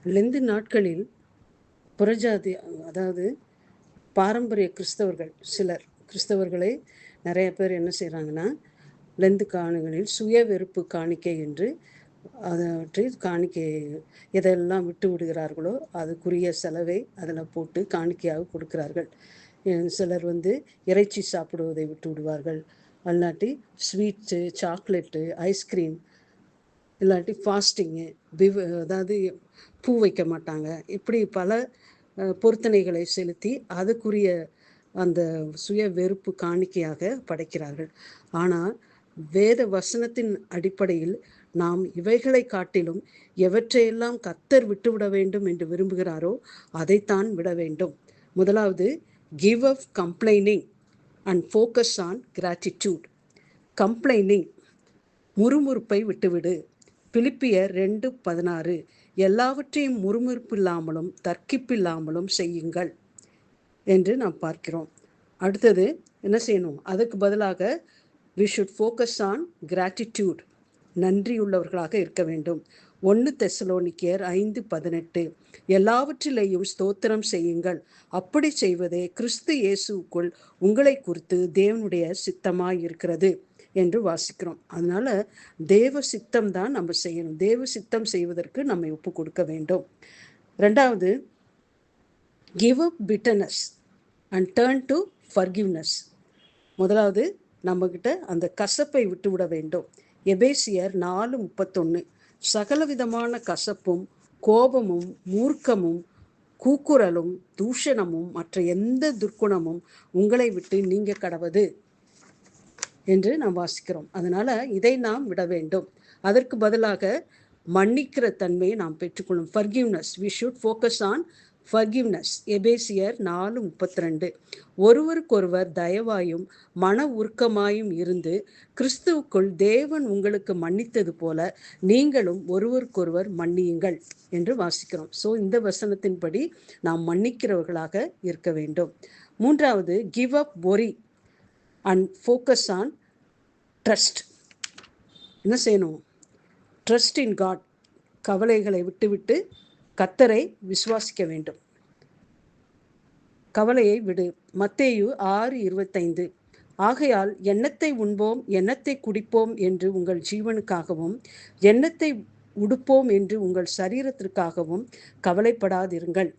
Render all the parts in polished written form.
Lent நாட்களில் புறஜாதி, அதாவது பாரம்பரிய கிறிஸ்தவர்களை நிறைய பேர் என்ன செய்கிறாங்கன்னா, லெந்து காணுகளில் சுய வெறுப்பு காணிக்கை என்று அதற்றி காணிக்கை எதெல்லாம் விட்டு விடுகிறார்களோ அதுக்குரிய செலவை அதில் போட்டு காணிக்கையாக கொடுக்கிறார்கள். சிலர் இறைச்சி சாப்பிடுவதை விட்டு விடுவார்கள், அல்லாட்டி ஸ்வீட்ஸு, சாக்லேட்டு, ஐஸ்கிரீம், இல்லாட்டி ஃபாஸ்டிங்கு, அதாவது பூ வைக்க மாட்டாங்க. இப்படி பல பொருத்தனைகளை செலுத்தி அதுக்குரிய அந்த சுய வெறுப்பு காணிக்கையாக படைக்கிறார்கள். ஆனால் வேத வசனத்தின் அடிப்படையில் நாம் இவைகளை காட்டிலும் எவற்றையெல்லாம் கர்த்தர் விட்டுவிட வேண்டும் என்று விரும்புகிறாரோ அதைத்தான் விட வேண்டும். முதலாவது, give up complaining and focus on gratitude. Complaining, முறுமுறுப்பை விட்டுவிடு. பிலிப்பியர் 2:16, எல்லாவற்றையும் முறுமுறுப்பில்லாமலும் தர்க்கிப்பில்லாமலும் செய்யுங்கள் என்று நாம் பார்க்கிறோம். அடுத்தது என்ன செய்யணும்? அதுக்கு பதிலாக we should focus on gratitude, நன்றியுள்ளவர்களாக இருக்க வேண்டும். 1 தெசலோனிக்கேயர் 5:18, எல்லாவற்றிலேயும் ஸ்தோத்திரம் செய்யுங்கள், அப்படி செய்வதே கிறிஸ்து இயேசுக்குள் உங்களை குறித்து தேவனுடைய சித்தமாய் இருக்கிறது என்று வாசிக்கிறோம். அதனால தேவ சித்தம் தான் நம்ம செய்யணும். தேவ சித்தம் செய்வதற்கு நம்மை ஒப்பு கொடுக்க வேண்டும். ரெண்டாவது, give up bitterness and turn to forgiveness. முதலாவது, நம்மகிட்ட அந்த கசப்பை விட்டுவிட வேண்டும். எபேசியர் 4:31, சகலவிதமான கசப்பும் கோபமும் மூர்க்கமும் கூக்குரலும் தூஷணமும் மற்ற எந்த துர்க்குணமும் உங்களை விட்டு நீங்க கடவது என்று நாம் வாசிக்கிறோம். அதனால இதை நாம் விட வேண்டும். அதற்கு பதிலாக மன்னிக்கிற தன்மையை நாம் பெற்றுக்கொள்ளும். Forgiveness, we should focus on forgiveness. எபேசியர் 4:32, ஒருவருக்கொருவர் தயவாயும் மன உருக்கமாயும் இருந்து கிறிஸ்துவுக்குள் தேவன் உங்களுக்கு மன்னித்தது போல நீங்களும் ஒருவருக்கொருவர் மன்னியுங்கள் என்று வாசிக்கிறோம். ஸோ இந்த வசனத்தின்படி நாம் மன்னிக்கிறவர்களாக இருக்க வேண்டும். மூன்றாவது, give up worry and focus on trust. என்ன செய்யணும்? ட்ரஸ்ட் இன் காட், கவலைகளை விட்டுவிட்டு கர்த்தரை விசுவாசிக்க வேண்டும். கவலையை விடு. மத்தேயு 6:25, ஆகையால் எண்ணத்தை உண்போம் எண்ணத்தை குடிப்போம் என்று உங்கள் ஜீவனுக்காகவும் எண்ணத்தை உடுப்போம் என்று உங்கள் சரீரத்திற்காகவும் கவலைப்படாதிருங்கள்.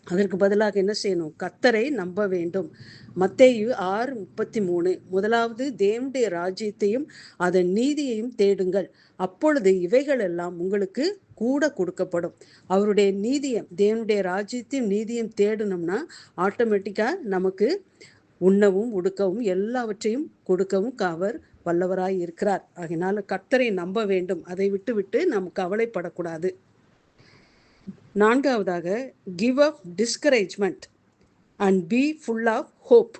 அதற்கு பதிலாக என்ன செய்யணும்? கர்த்தரை நம்ப வேண்டும். மத்தேயு 6:33, முதலாவது தேவனுடைய ராஜ்யத்தையும் அதன் நீதியையும் தேடுங்கள், அப்பொழுது இவைகள் எல்லாம் உங்களுக்கு கூட கொடுக்கப்படும். அவருடைய நீதியம், தேவனுடைய ராஜ்யத்தையும் நீதியும் தேடணும்னா ஆட்டோமேட்டிக்காக நமக்கு உண்ணவும் உடுக்கவும் எல்லாவற்றையும் கொடுக்கவும் அவர் வல்லவராய் இருக்கிறார். ஆகையினால கர்த்தரை நம்ப வேண்டும். அதை விட்டு நாம் கவலைப்படக்கூடாது. நான்காவதாக, give up discouragement and be full of hope.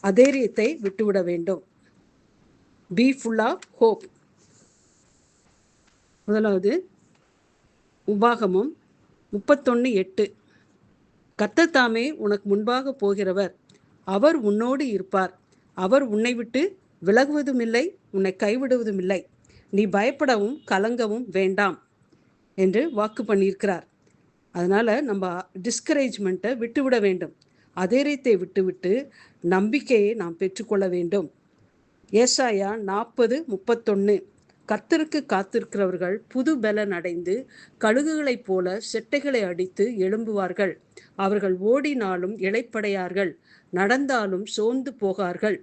அதைரியத்தை விட்டுவிட வேண்டும். Be full of hope. முதலாவது உபாகமம் 31:8, கர்த்தர் தாமே உனக்கு முன்பாக போகிறவர், அவர் உன்னோடு இருப்பார், அவர் உன்னை விட்டு விலகுவதும் இல்லை, உன்னை கைவிடுவதும் இல்லை, நீ பயப்படவும் கலங்கவும் வேண்டாம் என்று வாக்கு பண்ணியிருக்கிறார். அதனால் நம்ம டிஸ்கரேஜ்மெண்ட்டை விட்டுவிட வேண்டும். அதைரியத்தை விட்டுவிட்டு நம்பிக்கையை நாம் பெற்றுக்கொள்ள வேண்டும். ஏசாயா 40:31, கர்த்தருக்கு காத்திருக்கிறவர்கள் புது பலன் அடைந்து கழுகுகளைப் போல செட்டைகளை அடித்து எழும்புவார்கள், அவர்கள் ஓடினாலும் இளைப்படையார்கள், நடந்தாலும் சோர்ந்து போகார்கள்.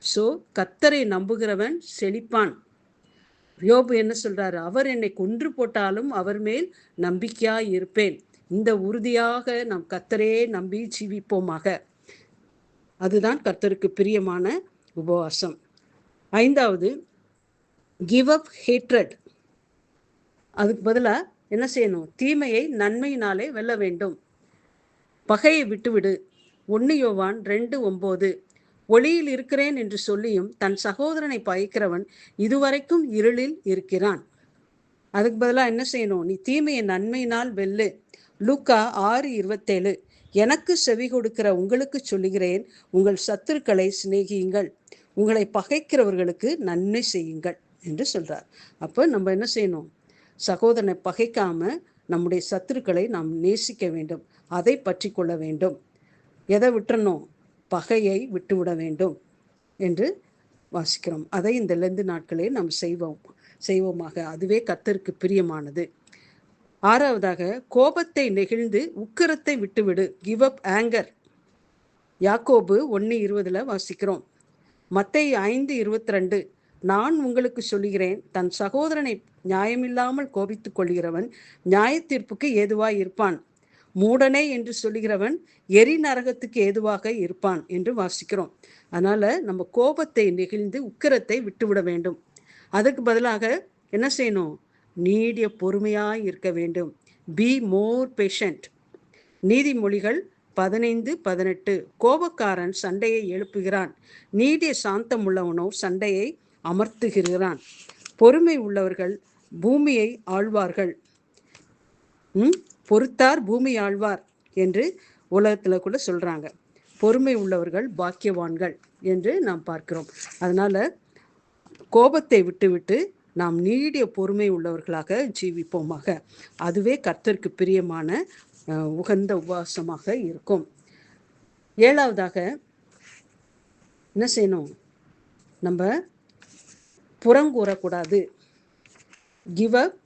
ஸோ கர்த்தரை நம்புகிறவன் செழிப்பான். யோபு என்ன சொல்றாரு? அவர் என்னை கொன்று போட்டாலும் அவர் மேல் நம்பிக்கையாய் இருப்பேன். இந்த உறுதியாக நாம் கர்த்தரையே நம்பி ஜீவிப்போமாக. அதுதான் கர்த்தருக்கு பிரியமான உபவாசம். ஐந்தாவது, கிவ் அப் ஹேட்ரட். அதுக்கு பதிலாக என்ன செய்யணும்? தீமையை நன்மையினாலே வெல்ல வேண்டும். பகையை விட்டுவிடு. 1 யோவான் 2:9, ஒளியில் இருக்கிறேன் என்று சொல்லியும் தன் சகோதரனை பகைக்கிறவன் இதுவரைக்கும் இருளில் இருக்கிறான். அதுக்கு பதிலாக என்ன செய்யணும்? நீ தீமையை நன்மையினால் வெல்லு. லூக்கா 6:27, எனக்கு செவி கொடுக்கிற உங்களுக்கு சொல்லுகிறேன், உங்கள் சத்துருக்களை சிநேகியுங்கள், உங்களை பகைக்கிறவர்களுக்கு நன்மை செய்யுங்கள் என்று சொல்றார். அப்போ நம்ம என்ன செய்யணும்? சகோதரனை பகைக்காம நம்முடைய சத்துருக்களை நாம் நேசிக்க வேண்டும், அதை பற்றி கொள்ள வேண்டும். எதை விட்டுறணும்? பகையை விட்டுவிட வேண்டும் என்று வாசிக்கிறோம். அதை இந்த லெந்து நாட்களே நாம் செய்வோமாக. அதுவே கர்த்தருக்கு பிரியமானது. 6வதாக, கோபத்தை நெகிழ்ந்து உக்கிரத்தை விட்டுவிடு. Give up anger. யாக்கோபு 1:20 வாசிக்கிறோம். மத்தேயு 5:22, நான் உங்களுக்கு சொல்லுகிறேன், தன் சகோதரனை நியாயமில்லாமல் கோபித்துக் கொள்கிறவன் நியாய தீர்ப்புக்கு ஏதுவாய் இருப்பான். மூடனே என்று சொல்லுகிறவன் எரி நரகத்துக்கு ஏதுவாக இருப்பான் என்று வாசிக்கிறோம். அதனால நம்ம கோபத்தை நெகிழ்ந்து உக்கிரத்தை விட்டுவிட வேண்டும். அதுக்கு பதிலாக என்ன செய்யணும்? நீடிய பொறுமையாய் இருக்க வேண்டும். Be more patient. நீதிமொழிகள் 15:18, கோபக்காரன் சண்டையை எழுப்புகிறான், நீடிய சாந்தம் உள்ளவனோ சண்டையை அமர்த்துகிறான். பொறுமை உள்ளவர்கள் பூமியை ஆழ்வார்கள். பொறுத்தார் பூமி ஆழ்வார் என்று உலகத்துல கூட சொல்றாங்க. பொறுமை உள்ளவர்கள் பாக்கியவான்கள் என்று நாம் பார்க்கிறோம். அதனால கோபத்தை விட்டுவிட்டு நாம் நீடிய பொறுமை உள்ளவர்களாக ஜீவிப்போமாக. அதுவே கர்த்தருக்கு பிரியமான உகந்த உபவாசமாக இருக்கும். 7வதாக என்ன செய்யணும்? நம்ம புறங்கூறக்கூடாது. Give up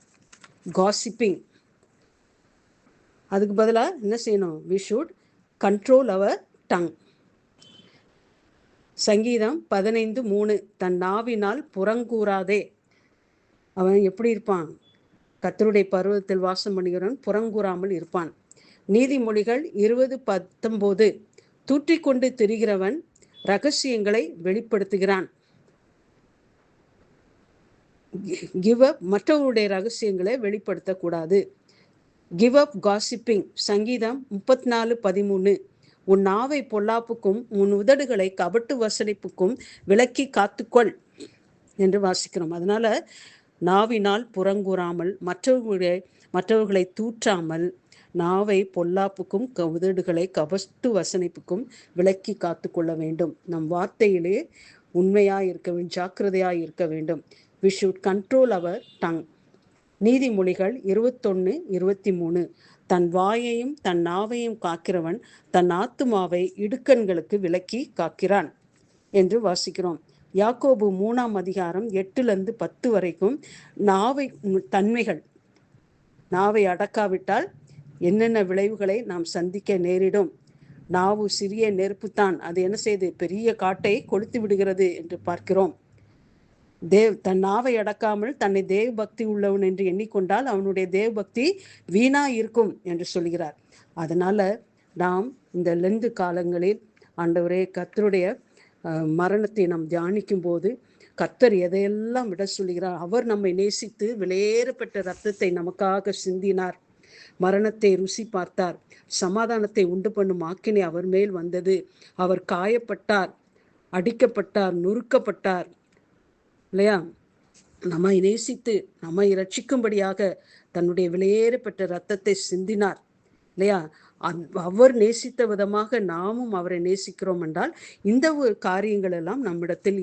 gossiping. அதுக்கு பதிலாக என்ன செய்யணும்? we should control our tongue. சங்கீதம் 15:3, தன் நாவினால் புறங்கூறாதே. அவன் எப்படி இருப்பான்? கர்த்தருடைய பர்வதத்தில் வாசம் பண்ணுகிறவன் புறங்கூறாமல் இருப்பான். நீதிமொழிகள் 20:19, தூற்றிக்கொண்டு திரிகிறவன் ரகசியங்களை வெளிப்படுத்துகிறான். கிவ் அப், மற்றவருடைய ரகசியங்களை வெளிப்படுத்தக்கூடாது. Give up gossiping. சங்கீதம் 34:13, உன் நாவை பொல்லாப்புக்கும் உன் உதடுகளை கபட்டு வசனிப்புக்கும் விலக்கி காத்துக்கொள் என்று வாசிக்கிறோம். அதனால நாவினால் புறங்கூறாமல், மற்றவர்களை தூற்றாமல், நாவை பொல்லாப்புக்கும் உதடுகளை கபட்டு வசனிப்புக்கும் விலக்கி காத்து கொள்ள வேண்டும். நம் வார்த்தையிலே உண்மையாய் இருக்க வேண்டும், ஜாக்கிரதையாய் இருக்க வேண்டும். we should control our tongue. நீதிமொழிகள் 21:23, தன் வாயையும் தன் நாவையும் காக்கிறவன் தன் ஆத்துமாவை இடுக்கண்களுக்கு விலக்கி காக்கிறான் என்று வாசிக்கிறோம். யாக்கோபு 3:8-10 வரைக்கும் நாவை தன்மைகள், நாவை அடக்காவிட்டால் என்னென்ன விளைவுகளை நாம் சந்திக்க நேரிடும். நாவு சிறிய நெருப்புத்தான், அது என்ன செய்து பெரிய காட்டை கொளுத்து விடுகிறது என்று பார்க்கிறோம். தன் நாவை அடக்காமல் தன்னை தேவ பக்தி உள்ளவன் என்று எண்ணிக்கொண்டால் அவனுடைய தேவ பக்தி வீணா இருக்கும் என்று சொல்கிறார். அதனால நாம் இந்த லெந்து காலங்களில் ஆண்டவரே கர்த்தருடைய மரணத்தை நாம் தியானிக்கும் போது கர்த்தர் எதையெல்லாம் விட சொல்கிறார். அவர் நம்மை நேசித்து விலையேறப்பட்ட இரத்தத்தை நமக்காக சிந்தினார். மரணத்தை ருசி பார்த்தார். சமாதானத்தை உண்டு பண்ணும் ஆக்கினை அவர் மேல் வந்தது. அவர் காயப்பட்டார், அடிக்கப்பட்டார், நொறுக்கப்பட்டார் இல்லையா? நம்மை நேசித்து நம்மை ரட்சிக்கும்படியாக தன்னுடைய விலையேறப்பட்ட இரத்தத்தை சிந்தினார் இல்லையா? அவர் நேசித்த விதமாக நாமும் அவரை நேசிக்கிறோம் என்றால் இந்த காரியங்கள் எல்லாம் நம்மிடத்தில்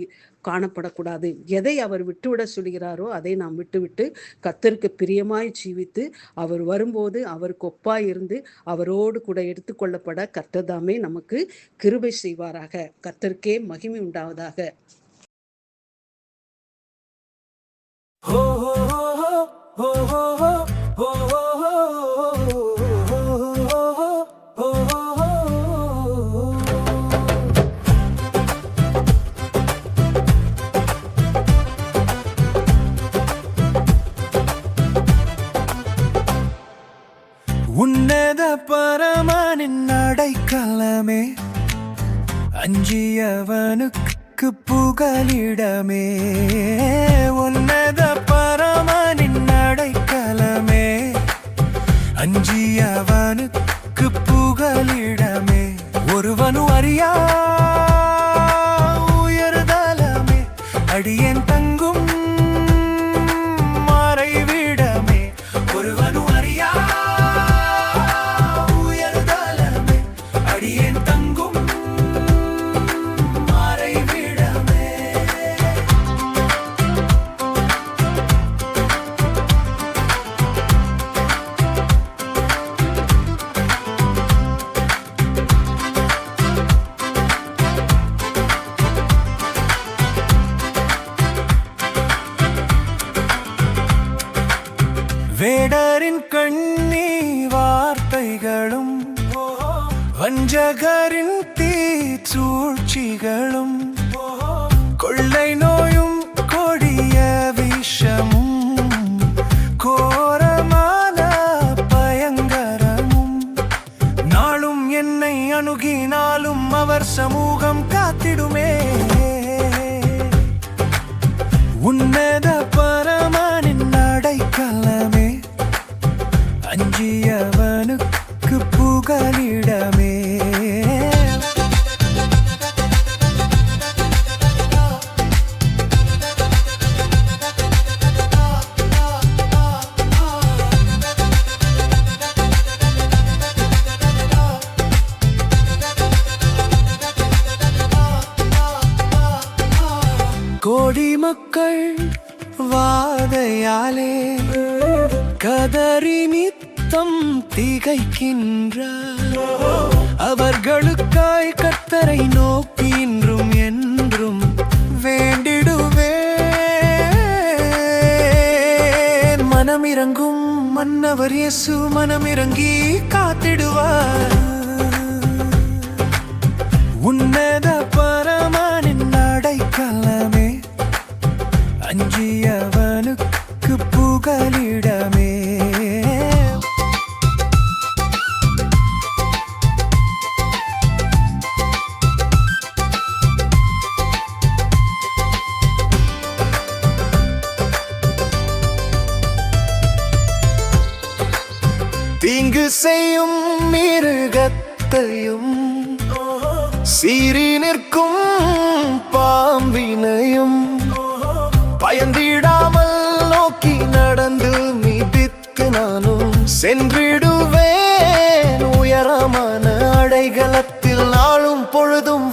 காணப்படக்கூடாது. எதை அவர் விட்டுவிட சொல்கிறாரோ அதை நாம் விட்டுவிட்டு கர்த்தருக்கு பிரியமாய் ஜீவித்து அவர் வரும்போது அவருக்கு ஒப்பாய் இருந்து அவரோடு கூட எடுத்துக்கொள்ளப்பட கர்த்தர் தாமே நமக்கு கிருபை செய்வாராக. கர்த்தருக்கே மகிமை உண்டாவதாக. உன்னத பரமனின் அடைக்கலமே, அஞ்சியவனுக்கு புகலிடமே. உன்னத பரமனின் அடைக்கலமே, அஞ்சியவனுக்கு புகலிடமே. ஒருவனு அறியா உயர்தலமே, அடியேன் தங்கும் மறைவிடமே. ஒருவனு அறியா உயர்தலமே, அடியேன் தங்கும் மறைவிடமே. வேடரின் கண்ணி வார்த்தைகளும் வஞ்சகரின் தீச்சூழ்ச்சிகளும் கொள்ளை நோயும் கொடிய விஷமும் கோரமான பயங்கரமும் நாளும் என்னை அணுகினாலும் அவர் சமூகம் காத்திடுமே. உன்னத பரமனின் அடைக்கலமே, அஞ்சியவனுக்கு புகலிடமே. கோடி மக்கள் வாதையாலே கதறி நித்தம் திகைக்கின்றார். அவர்களுக்காய் கர்த்தரை நோக்கி இன்றும் என்றும் வேண்டிடுவேன். மனமிரங்கும் மன்னவர் இயேசு மனமிரங்கி காத்திடுவார். உன்னத பரமனின் அடைக்கலமே, அஞ்சியவனுக்கு புகலிடமே. தீங்கு செய்யும் மிருகத்தையும் சீறி நிற்கும் பாம்பினையும் பயந்திடாமல் நோக்கி நடந்து மீதித்து நானும் சென்றிடுவேன். உயரமான அடைகலத்தில் நாளும் பொழுதும்